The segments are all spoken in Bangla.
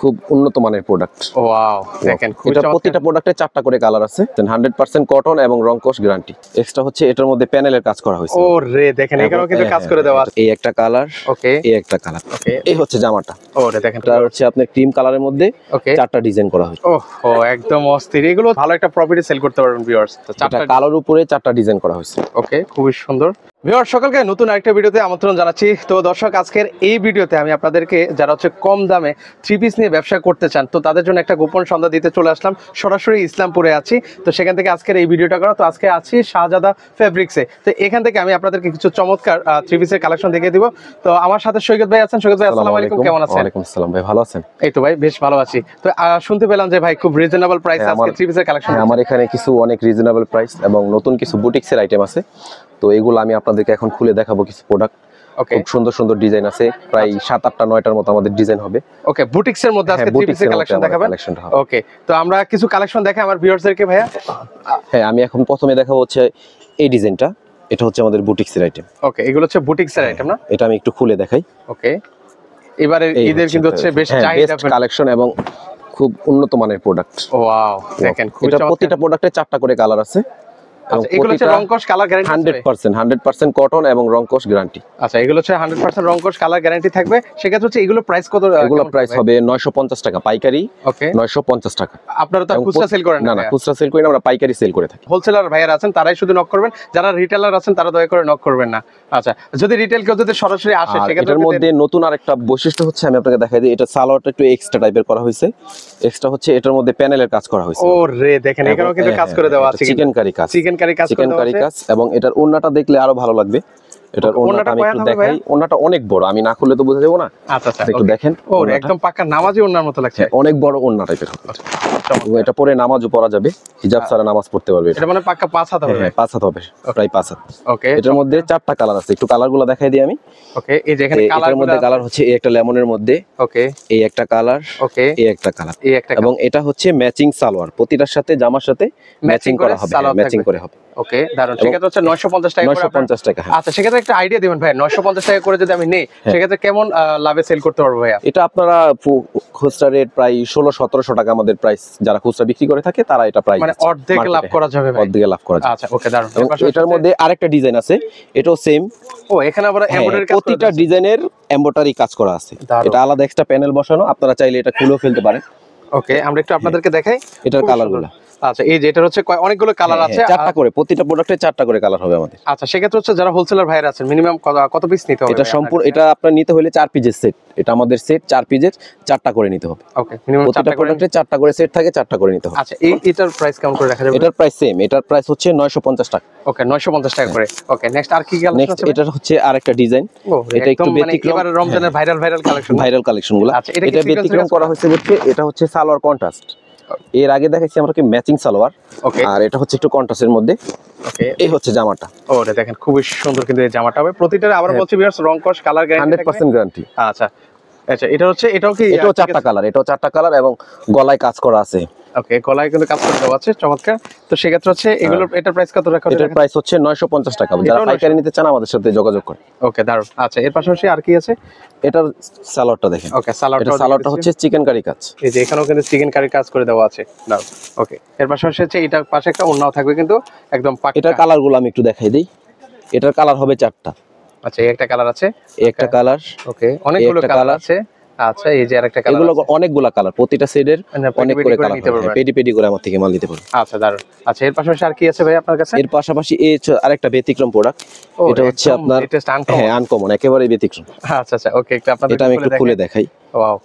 খুব উন্নত মানের প্রোডাক্ট। ওয়াও, দেখেন এটা প্রতিটা প্রোডাক্টে 4টা করে কালার আছে। 100% কটন এবং রংকশ গ্যারান্টি। এক্সট্রা হচ্ছে এটার মধ্যে প্যানেলের কাজ করা হয়েছে। ও রে, দেখেন এখানেও কিন্তু কাজ করে দেওয়া আছে। এই একটা কালার, ওকে, এই একটা কালার, ওকে, এই হচ্ছে জামাটা। ও রে, দেখেন এটা হচ্ছে আপনার ক্রিম কালারের মধ্যে ওকে 4টা ডিজাইন করা হয়েছে। ওহো, একদম অস্থির। এগুলো ভালো একটা প্রফিটে সেল করতে পারবেন ভিউয়ার্স। তো এটা চারটা কালোর উপরে 4টা ডিজাইন করা হয়েছে। ওকে, খুবই সুন্দর। ভিউয়ার্স সকলকে নতুন আরেকটা ভিডিওতে আমন্ত্রণ জানাচ্ছি। তো দর্শক, আজকের এই ভিডিওতে আমি আপনাদেরকে যারা হচ্ছে কম দামে থ্রি পিস নিয়ে ব্যবসা করতে চান, তো তাদের জন্য একটা গোপন সন্ধ্যা দিতে চলে আসলাম। সরাসরি ইসলামপুরে আছি, তো সেখান থেকে আজকের এই ভিডিওটা করা। তো আজকে আছি শাহজাদা ফেব্রিক্সে। তো এখান থেকে আমি আপনাদেরকে কিছু চমৎকার থ্রি পিসের কালেকশন দেখিয়ে দিব। তো আমার সাথে সৈকত ভাই আছেন। সৈকত ভাই, আসসালামু আলাইকুম, কেমন আছেন? ওয়ালাইকুম আসসালাম ভাই, ভালো আছেন? এই তো ভাই, বেশ ভালো আছি। তো শুনতে পেলাম যে ভাই খুব রিজনেবল প্রাইসে আজকে থ্রি পিসের কালেকশন। আমার এখানে কিছু অনেক রিজনেবল প্রাইস এবং নতুন কিছু বুটিক্সের আইটেম আছে। তো এগুলো আমি আপনাদেরকে এখন খুলে দেখাবো কিছু প্রোডাক্ট। ওকে, খুব সুন্দর সুন্দর ডিজাইন আছে, প্রায় 7-8টা 9টার মতো আমাদের ডিজাইন হবে। ওকে, বুটিক্সের মধ্যে আজকে থ্রি পিসের কালেকশন দেখাবেন। ওকে, তো আমরা কিছু কালেকশন দেখাই আমার ভিউয়ার্সদেরকে ভাইয়া। হ্যাঁ, আমি এখন প্রথমে দেখাবো হচ্ছে এই ডিজাইনটা। এটা হচ্ছে আমাদের বুটিক্সের আইটেম। ওকে, এগুলো হচ্ছে বুটিক্সের আইটেম না? এটা আমি একটু খুলে দেখাই। ওকে, এবারে ঈদের কিন্তু হচ্ছে বেশ চাহিদা কালেকশন এবং খুব উন্নত মানের প্রোডাক্ট। ওয়াও, দেখেন এটা প্রতিটা প্রোডাক্টে 4টা করে কালার আছে। আচ্ছা, এগুলো হচ্ছে রংকশ কালার গ্যারান্টি 100% কটন এবং রংকশ গ্যারান্টি। আচ্ছা, এগুলো হচ্ছে 100% রংকশ কালার গ্যারান্টি থাকবে। সেক্ষেত্রে হচ্ছে এগুলো প্রাইস কত? এগুলো প্রাইস হবে 950 টাকা পাইকারি। ওকে, 950 টাকা। আপনারা তো খুচরা সেল করেন না? না, খুচরা সেল করি না, আমরা পাইকারি সেল করে থাকি। হোলসেলার ভাইয়ার আছেন, তারাই শুধু নক করবেন। যারা রিটেলার আছেন তারা দয়া করে নক করবেন না। আচ্ছা, যদি রিটেল কেউ যদি সরাসরি আসে, সেক্ষেত্রে এটার মধ্যে নতুন আরেকটা বৈশিষ্ট্য হচ্ছে, আমি আপনাকে দেখাই দিই। এটা সালোয়ারটা একটু এক্সট্রা টাইপের করা হয়েছে। এক্সট্রা হচ্ছে এটার মধ্যে প্যানেলের কাজ করা হয়েছে। ও রে, দেখেন এখানেও কিন্তু কাজ করে দেওয়া আছে। চিকেন কারি কাজ, চিকেন কারি কাজ এবং এটার ওন্নাটা দেখলে আরো ভালো লাগবে। এটার ওন্নাটা আমি একটু দেখাই। ওন্নাটা অনেক বড়, আমি না খুললে তো বোঝা যাবে না। আচ্ছা আচ্ছা, একটু দেখেন। ও একদম পাক্কা নামাজি ওন্নার মতো লাগছে। অনেক বড় ওন্না টাইপের। এটা পরে নামাজও পড়া যাবে, হিজাব ছাড়া নামাজ পড়তে পারবে। এটা মানে পাক্কা 5 হাত হবে। হ্যাঁ, 5 হাত হবে, প্রায় 5 হাত। ওকে, এটার মধ্যে 4টা কালার আছে, একটু কালারগুলো দেখাই দিই আমি। ওকে, এই যে এখানে কালারের মধ্যে কালার হচ্ছে এই একটা লেমনের মধ্যে। ওকে, এই একটা কালার। ওকে, এই একটা কালার, এই একটা, এবং এটা হচ্ছে ম্যাচিং সালোয়ার। প্রতিটার সাথে জামার সাথে ম্যাচিং করা হবে, ম্যাচিং করে হবে। ওকে, দারুন। সেক্ষেত্রে হচ্ছে 950 টাকা করে। 950 টাকা। আচ্ছা, সেক্ষেত্রে একটা আইডিয়া দিবেন ভাই, 950 টাকা করে যদি আমি নেই, সেক্ষেত্রে কেমন লাভে সেল করতে পারবো ভাইয়া? এটা আপনারা খুচরা রেট প্রায় 1600-1700 টাকা আমাদের প্রাইস। যারা খুচরা বিক্রি করে থাকে তারা এটা প্রাইস মানে অর্ধেক লাভ করা যাবে ভাই। অর্ধেক লাভ করা যাবে। আচ্ছা, ওকে, দারুন। এটার মধ্যে আরেকটা ডিজাইন আছে, এটাও সেম। ও, এখানে আবার এমব্রয়ডারি কাজ, প্রতিটা ডিজাইনের এমব্রয়ডারি কাজ করা আছে। এটা আলাদা এক্সট্রা প্যানেল বসানো, আপনারা চাইলে এটা খুলেও ফেলতে পারেন। ওকে, আমরা একটু আপনাদেরকে দেখাই এটার কালারগুলো। আচ্ছা, এই যে এটা হচ্ছে অনেকগুলো কালার আছে, 4টা করে, প্রতিটা প্রোডাক্টে 4টা করে কালার হবে আমাদের। আচ্ছা, সেক্ষেত্রে হচ্ছে যারা হোলসেলার ভাইরা আছেন, মিনিমাম কত পিস নিতে হবে? এটা সম্পূর্ণ, এটা আপনার নিতে হলে 4 পিসের সেট। এটা আমাদের সেট 4 পিসের, 4টা করে নিতে হবে। ওকে, মিনিমাম 4টা প্রোডাক্টে 4টা করে সেট থাকে, 4টা করে নিতে হবে। আচ্ছা, এটার প্রাইস কেমন করে রাখা যাবে? এটার প্রাইস সেম, এটার প্রাইস হচ্ছে 950 টাকা। ওকে, 950 টাকা করে। ওকে, নেক্সট আর কি কালেকশন আছে? এটা হচ্ছে আরেকটা ডিজাইন। এটা একটু ব্যতিক্রম, এবারে রমজানের ভাইরাল কালেকশনগুলো। আচ্ছা, এটা ব্যতিক্রম করা হয়েছে হচ্ছে, এটা হচ্ছে সালোয়ার কন্ট্রাস্ট। এর আগে দেখাচ্ছি আমরা কি ম্যাচিং সালোয়ার। ওকে, আর এটা হচ্ছে একটু কন্ট্রাস্টের মধ্যে। ওকে, এই হচ্ছে জামাটা। ও দেখেন খুবই সুন্দর কিন্তু এই জামাটা হবে। প্রতিটার আবার বলছি ভিউয়ার্স, রংকশ কালার গ্যারান্টি 100% গ্যারান্টি। আচ্ছা আচ্ছা, এটা হচ্ছে, এটাও 4টা কালার, এটাও 4টা কালার এবং গলায় কাজ করা আছে। ওকে, গলায় কিন্তু কাজ করে দেওয়া আছে, চমৎকার। তো সেক্ষেত্রে হচ্ছে এগুলোর এটার প্রাইস কত রাখা হবে? এটার প্রাইস হচ্ছে 950 টাকা। যারা পাইকারি নিতে চান আমাদের সাথে যোগাযোগ করুন। ওকে, দারুন। আচ্ছা, এর পাশাপাশি আর কি আছে? এটার সালোয়ারটা দেখেন। ওকে, সালোয়ারটা হচ্ছে চিকেন কারি কাজ। এই যে এখানেও কিন্তু চিকেন কারি কাজ করে দেওয়া আছে। দারুন। ওকে, এর পাশাপাশি হচ্ছে এটার পাশে একটা ওড়নাও থাকবে কিন্তু একদম পাক্কা। এটার কালারগুলো আমি একটু দেখাই দিই। এটার কালার হবে 4টা। আচ্ছা, এই একটা কালার আছে, এই একটা কালার। ওকে, অনেকগুলো কালার আছে। আচ্ছা, এই যে আরেকটা কালার, এগুলো অনেকগুলা কালার, প্রতিটা সেটের অনেক করে কালার নিতে পারবেন। পেডি করে আমার থেকে মাল নিতে পারবেন। আচ্ছা, দারুন। আচ্ছা, এর পাশাপাশি আর কি আছে ভাই আপনার কাছে? এর পাশাপাশি এই আরেকটা ব্যতিক্রম প্রোডাক্ট। এটা হচ্ছে আপনার আনকমন, একেবারে ব্যতিক্রম। আচ্ছা আচ্ছা, ওকে, এটা আমি একটু খুলে দেখাই। ওয়াও,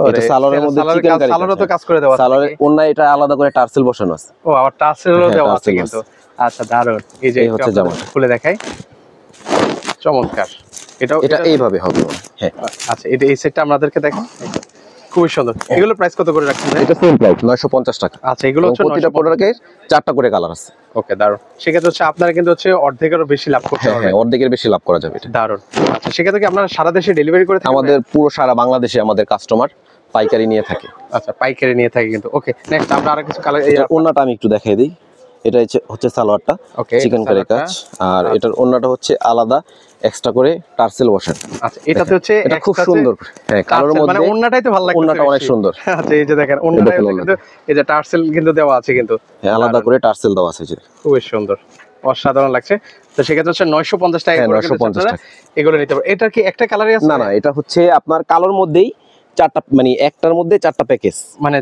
এটা সালোয়ারের মধ্যে চিকেন কারি, সালোয়ারও তো কাজ করে দেওয়া আছে। সালোয়ারের ওন্না এটা আলাদা করে টার্সেল বসানো আছে। ও, আবার টার্সেলও দেওয়া আছে কিন্তু। আচ্ছা, দারুন। এই যে হচ্ছে জামাটা, খুলে দেখাই, চমৎকার। এটা এইভাবে হবে। হ্যাঁ, আচ্ছা, এই সেটটা আপনাদেরকে দেখাই, খুবই সুন্দর। এগুলো প্রাইস কত করে রাখছেন? এটা সেম প্রাইস 950 টাকা। আচ্ছা, এগুলো হচ্ছে প্রতিটা প্রোডাক্টে 4টা করে কালার আছে। ওকে, দারুন। সেক্ষেত্রে হচ্ছে আপনারা কিন্তু হচ্ছে অর্ধেকেরও বেশি লাভ করতে পারবেন। হ্যাঁ, অর্ধেকের বেশি লাভ করা যাবে এটা। দারুন। আচ্ছা, সেক্ষেত্রে কি আপনারা সারা দেশে ডেলিভারি করে থাকেন? আমাদের পুরো সারা বাংলাদেশে আমাদের কাস্টমার পাইকারি নিয়ে থাকে। আচ্ছা, পাইকারি নিয়ে থাকে কিন্তু। ওকে, নেক্সট আমরা আরো কিছু কালার, ওন্নাটা আমি একটু দেখাই দিই। এটা হচ্ছে সালোয়ারটা, Okay, চিকেন কারি কাজ। আর এটার ওন্নাটা হচ্ছে আলাদা এক্সট্রা করে টার্সেল বসানো। আচ্ছা, এটাতে হচ্ছে এটা খুব সুন্দর, হ্যাঁ কালোর মধ্যে, মানে ওন্নাটাই তো ভালো লাগছে, ওন্নাটা অনেক সুন্দর। আচ্ছা এই যে দেখেন ওন্নাটাই কিন্তু এই যে টার্সেল কিন্তু দেওয়া আছে কিন্তু, হ্যাঁ আলাদা করে টার্সেল দেওয়া আছে, খুবই সুন্দর, অসাধারণ লাগছে। তো সেক্ষেত্রে হচ্ছে 950 টাকা করে কিন্তু আপনারা এগুলো নিতে পারবেন। এটা কি একটা কালারই আছে? না না, এটা হচ্ছে আপনার কালোর মধ্যেই চারটা, মানে একটার মধ্যে চারটা প্যাকেজ, মানে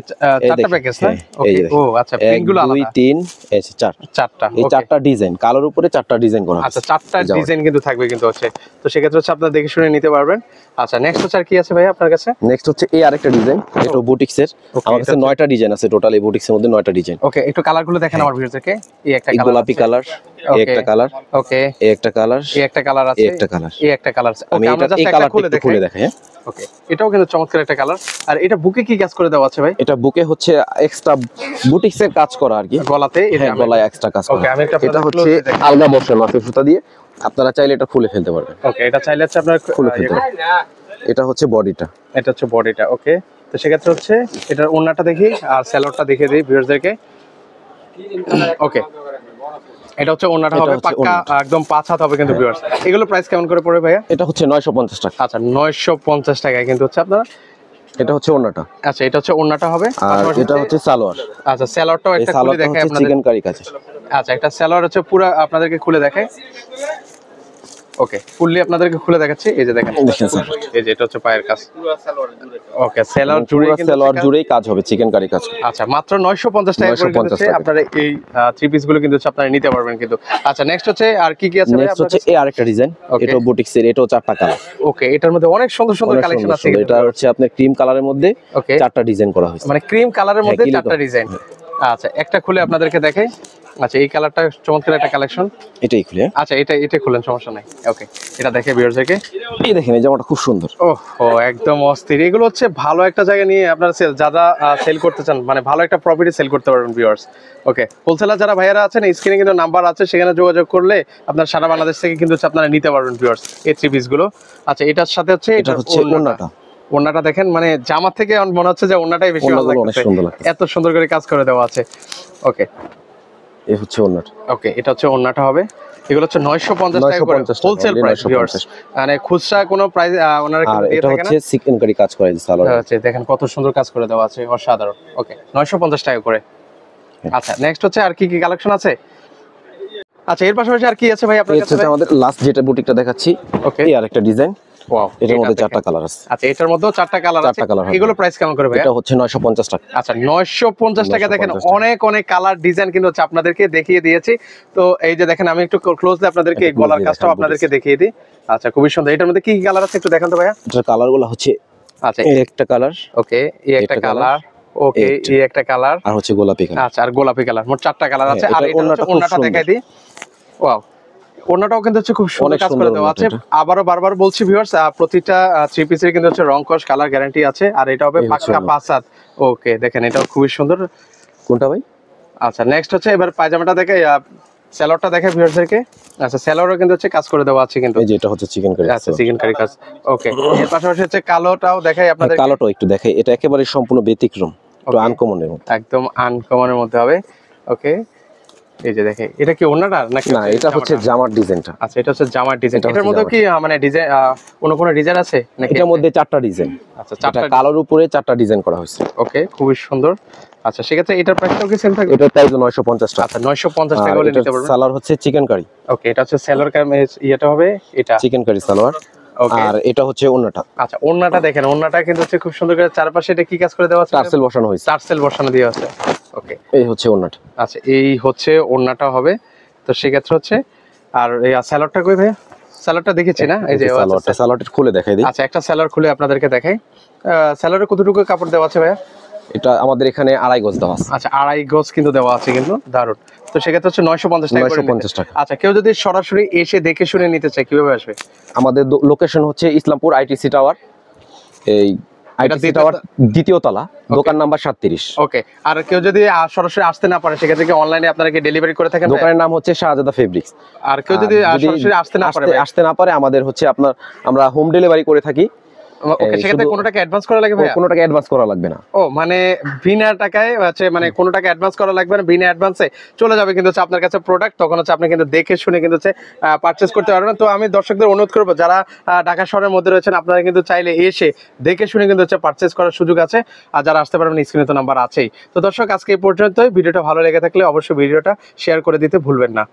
চারটা প্যাকেজ না? ওকে, ও আচ্ছা, প্রিন্টগুলো আলাদা, 2 3 এই চারটা, এই চারটা ডিজাইন, কালোর উপরে চারটা ডিজাইন করা আছে। আচ্ছা, চারটা ডিজাইন কিন্তু থাকবে কিন্তু হচ্ছে। তো সেক্ষেত্রে হচ্ছে আপনারা দেখে শুনে নিতে পারবেন। আচ্ছা, নেক্সট হচ্ছে আর কি আছে ভাই আপনার কাছে? নেক্সট হচ্ছে এই আরেকটা ডিজাইন, এটা বুটিক্সের। আমার কাছে 9টা ডিজাইন আছে টোটাল, এই বুটিক্সের মধ্যে 9টা ডিজাইন। ওকে, একটু কালারগুলো দেখেন আমার ভিডিও থেকে। এই একটা কালার, গোলাপি কালার, এই একটা কালার, ওকে, এই একটা কালার, এই একটা কালার আছে, এই একটা কালার, এই একটা কালার আছে। আমি ওকে, আমরা এটা জাস্ট এই একটা কালারটা খুলে দেখাই। হ্যাঁ ওকে, এটাও কিন্তু চমৎকার একটা কালার। আর এটা বুকে কি কাজ করে দেওয়া আছে ভাই? এটা বুকে হচ্ছে এক্সট্রা বুটিক্সের কাজ করা আর কি, গলাতে, হ্যাঁ গলায় এক্সট্রা কাজ করা। ওকে, আমি এটা হচ্ছে আলগা বসানো আছে সুতা দিয়ে, আপনারা চাইলে এটা খুলে ফেলতে পারবেন। ওকে, এটা চাইলে হচ্ছে আপনারা খুলে ফেলতে পারবেন। এটা হচ্ছে বডিটা, এটা হচ্ছে বডিটা। ওকে, তো সেক্ষেত্রে হচ্ছে এটার ওন্নাটা দেখি আর স্যালোডটা দেখিয়ে দিই ভিউয়ারদেরকে। ওকে, এটা হচ্ছে ওন্নাটা হবে পাক্কা একদম 5 হাত হবে কিন্তু ভিউয়ার্স। এগুলো প্রাইস কেমন করে পড়বে ভাইয়া? এটা হচ্ছে 950 টাকা। আচ্ছা, 950 টাকায় কিন্তু হচ্ছে আপনারা। এটা হচ্ছে ওন্নাটা, আচ্ছা, এটা হচ্ছে ওন্নাটা হবে, আর এটা হচ্ছে সালোয়ার। আচ্ছা, স্যালোডটাও একটা খুলে দেখাই আপনাদের। চিকেন কারি কাজ। আচ্ছা, একটা স্যালোয়ার হচ্ছে পুরো আপনাদেরকে খুলে দেখাই। ওকে, ফুললি আপনাদেরকে খুলে দেখাচ্ছি। এই যে দেখেন, এই যে এটা হচ্ছে পায়ের কাজ। ওকে, সেলর জুড়ে কিন্তু সেলর জুড়েই কাজ হবে, চিকেন কারি কাজ। আচ্ছা, মাত্র 950 টাকা করে কিন্তু আপনারা এই থ্রি পিস গুলো কিন্তু আপনারা নিতে পারবেন কিন্তু। আচ্ছা, নেক্সট হচ্ছে আর কি কি আছে ভাই? নেক্সট হচ্ছে এই আরেকটা ডিজাইন, এটাও বুটিক্সের, এটাও চারটা কালার। ওকে, এটার মধ্যে অনেক সুন্দর সুন্দর কালেকশন আছে। এটা হচ্ছে আপনার ক্রিম কালারের মধ্যে চারটা ডিজাইন করা হয়েছে, মানে ক্রিম কালারের মধ্যে চারটা ডিজাইন। আচ্ছা, একটা খুলে আপনাদেরকে দেখাই। আচ্ছা, এই কালারটা চমৎকার একটা কালেকশন, এটাই খুলে। আচ্ছা, এটা খুলেন, সমস্যা নাই। ওকে, এটা দেখে ভিউয়ারদেরকে, এই দেখেন এই জামাটা খুব সুন্দর। ওহো, একদম অস্থির। এগুলো হচ্ছে ভালো একটা জায়গা নিয়ে আপনারা যারা সেল করতে চান, মানে ভালো একটা প্রফিটে সেল করতে পারবেন ভিউয়ার্স। ওকে, হোলসেলার যারা ভাইয়ারা আছেন, স্ক্রিনে কিন্তু নাম্বার আছে, সেখানে যোগাযোগ করলে আপনার সারা বাংলাদেশ থেকে কিন্তু আপনারা নিতে পারবেন ভিউয়ার্স এই থ্রি পিস গুলো। আচ্ছা, এটার সাথে হচ্ছে এটা হচ্ছে ওন্নাটা। ওন্নাটা দেখেন, মানে জামা থেকে মনে হচ্ছে যে ওন্নাটাই বেশি ভালো লাগছে, এত সুন্দর করে কাজ করে দেওয়া আছে। ওকে, এই হচ্ছে ওন্নাটা। ওকে, এটা হচ্ছে ওন্নাটা হবে। এগুলো হচ্ছে 950 টাকা করে হোলসেল প্রাইস ভিউয়ার্স, মানে খুচরা কোনো প্রাইস ওনারা কিন্তু দিয়ে থাকে না। এটা হচ্ছে চিকেন কারি কাজ করে দিছে সালোয়ার, আচ্ছা দেখেন কত সুন্দর কাজ করে দেওয়া আছে, অসাধারণ। ওকে, 950 টাকা করে। আচ্ছা, নেক্সট হচ্ছে আর কি কি কালেকশন আছে? আচ্ছা, এর পাশাপাশি আর কি আছে ভাই আপনার কাছে? আমাদের লাস্ট যেটা বুটিকটা দেখাচ্ছি, ওকে, এই আরেকটা ডিজাইন। ওয়াও, এটার মধ্যে চারটা কালার আছে। আচ্ছা, এটার মধ্যেও চারটা কালার আছে। এগুলো প্রাইস কেমন করে ভাই? এটা হচ্ছে 950 টাকা। আচ্ছা, 950 টাকা। দেখেন অনেক অনেক কালার ডিজাইন কিন্তু হচ্ছে আপনাদেরকে দেখিয়ে দিয়েছি। তো এই যে দেখেন, আমি একটু ক্লোজলি আপনাদেরকে গলার কাজটাও আপনাদেরকে দেখিয়ে দিই। আচ্ছা, খুবই সুন্দর। এটার মধ্যে কি কি কালার আছে একটু দেখান তো ভাইয়া। এটার কালারগুলো হচ্ছে, আচ্ছা এই একটা কালার, ওকে এই একটা কালার, ওকে এই একটা কালার, আর হচ্ছে গোলাপি কালার। আচ্ছা, আর গোলাপি কালার, মোট চারটা কালার আছে। আর এটা হচ্ছে ওন্নাটা দেখাই দিই। ওয়াও, ওন্নাটাও কিন্তু হচ্ছে খুব সুন্দর কাজ করে দেওয়া আছে। আবারও বারবার বলছি ভিউয়ার্স, প্রতিটা থ্রি পিসের কিন্তু হচ্ছে রং কস কালার গ্যারান্টি আছে। আর এটা হবে পাক্কা 5 হাত। ওকে, দেখেন এটাও খুবই সুন্দর। কোনটা ভাই? আচ্ছা, নেক্সট হচ্ছে এবার পায়জামাটা দেখে, স্যালোয়ারটা দেখে ভিউয়ার্সদেরকে। আচ্ছা, স্যালোয়ারও কিন্তু হচ্ছে কাজ করে দেওয়া আছে কিন্তু। এই যে এটা হচ্ছে চিকেন কারি। আচ্ছা, চিকেন কারি কাজ। ওকে, এর পাশাপাশি হচ্ছে কালোটাও দেখাই আপনাদের। কালোটাও একটু দেখাই, এটা একেবারে সম্পূর্ণ ব্যতিক্রম, একটু আনকমনের মধ্যে, একদম আনকমনের মধ্যে হবে। ওকে, এই যে দেখে, এটা কি ওন্নাটা নাকি? না, এটা হচ্ছে জামার ডিজাইনটা। আচ্ছা, এটা হচ্ছে জামার ডিজাইন। এটার মধ্যে কি মানে ডিজাইন কোন ডিজাইন আছে নাকি? এটার মধ্যে চারটা ডিজাইন। আচ্ছা, চারটা কালোর উপরে চারটা ডিজাইন করা হয়েছে। ওকে, খুবই সুন্দর। আচ্ছা, সেক্ষেত্রে এটার প্রাইসটাও কি সেম থাকবে? এটার প্রাইস 950 টাকা। আচ্ছা, 950 টাকা হলে নিতে পারবেন। সালোয়ার হচ্ছে চিকেন কারি। ওকে, এটা হচ্ছে সালোয়ার কামিজ, এটা হবে এটা চিকেন কারি সালোয়ার। আর এটা হচ্ছে ওন্নাটা। আচ্ছা, ওন্নাটা দেখেন, ওন্নাটা কিন্তু হচ্ছে খুব সুন্দর করে চারপাশে এটা কি কাজ করে দেওয়া আছে? টার্সেল বসানো হয়েছে, টার্সেল বসানো দেওয়া আছে। ওকে, এই হচ্ছে ওন্নাটা। আচ্ছা, এই হচ্ছে ওন্নাটা হবে। তো সেক্ষেত্রে হচ্ছে, আর এই স্যালাডটা কই ভাই? স্যালাডটা দেখেছি না, এই যে স্যালাডটা খুলে দেখাই দিই। আচ্ছা, একটা স্যালাড খুলে আপনাদেরকে দেখাই। স্যালাডে কতটুকু কাপড় দেওয়া আছে ভাইয়া? এটা আমাদের এখানে 2.5 গজ দেওয়া আছে। আচ্ছা, 2.5 গজ কিন্তু দেওয়া আছে কিন্তু, দারুণ। তো সেক্ষেত্রে হচ্ছে 950 টাকা করে। 950 টাকা। আচ্ছা, কেউ যদি সরাসরি এসে দেখে শুনে নিতে চায় কিভাবে আসবে? আমাদের লোকেশন হচ্ছে ইসলামপুর আইটিসি টাওয়ার, এই আইটিসি টাওয়ার দ্বিতীয় তলা, দোকান নাম্বার 37। ওকে, আর কেউ যদি সরাসরি আসতে না পারে, সেক্ষেত্রে কি অনলাইনে আপনারা কি ডেলিভারি করে থাকেন? দোকানের নাম হচ্ছে শাহজাদা ফেব্রিক্স। আর কেউ যদি সরাসরি আসতে না পারে আমাদের হচ্ছে আমরা হোম ডেলিভারি করে থাকি। ওকে, সেক্ষেত্রে কোনো টাকা অ্যাডভান্স করা লাগে ভাইয়া? কোনো টাকা অ্যাডভান্স করা লাগবে না। ও মানে বিনা টাকায় হচ্ছে মানে কোনো টাকা অ্যাডভান্স করা লাগবে না, বিনা অ্যাডভান্সে চলে যাবে কিন্তু হচ্ছে আপনার কাছে প্রোডাক্ট, তখন হচ্ছে আপনি কিন্তু দেখে শুনে কিন্তু হচ্ছে পারচেস করতে পারবেন। তো আমি দর্শকদের অনুরোধ করবো যারা ঢাকা শহরের মধ্যে রয়েছেন, আপনারা কিন্তু চাইলে এসে দেখে শুনে কিন্তু হচ্ছে পারচেস করার সুযোগ আছে, আর যারা আসতে পারবেন স্ক্রিনে তো নাম্বার আছেই। তো দর্শক আজকে এই পর্যন্তই, ভিডিওটা ভালো লেগে থাকলে অবশ্যই ভিডিওটা শেয়ার করে দিতে ভুলবেন না।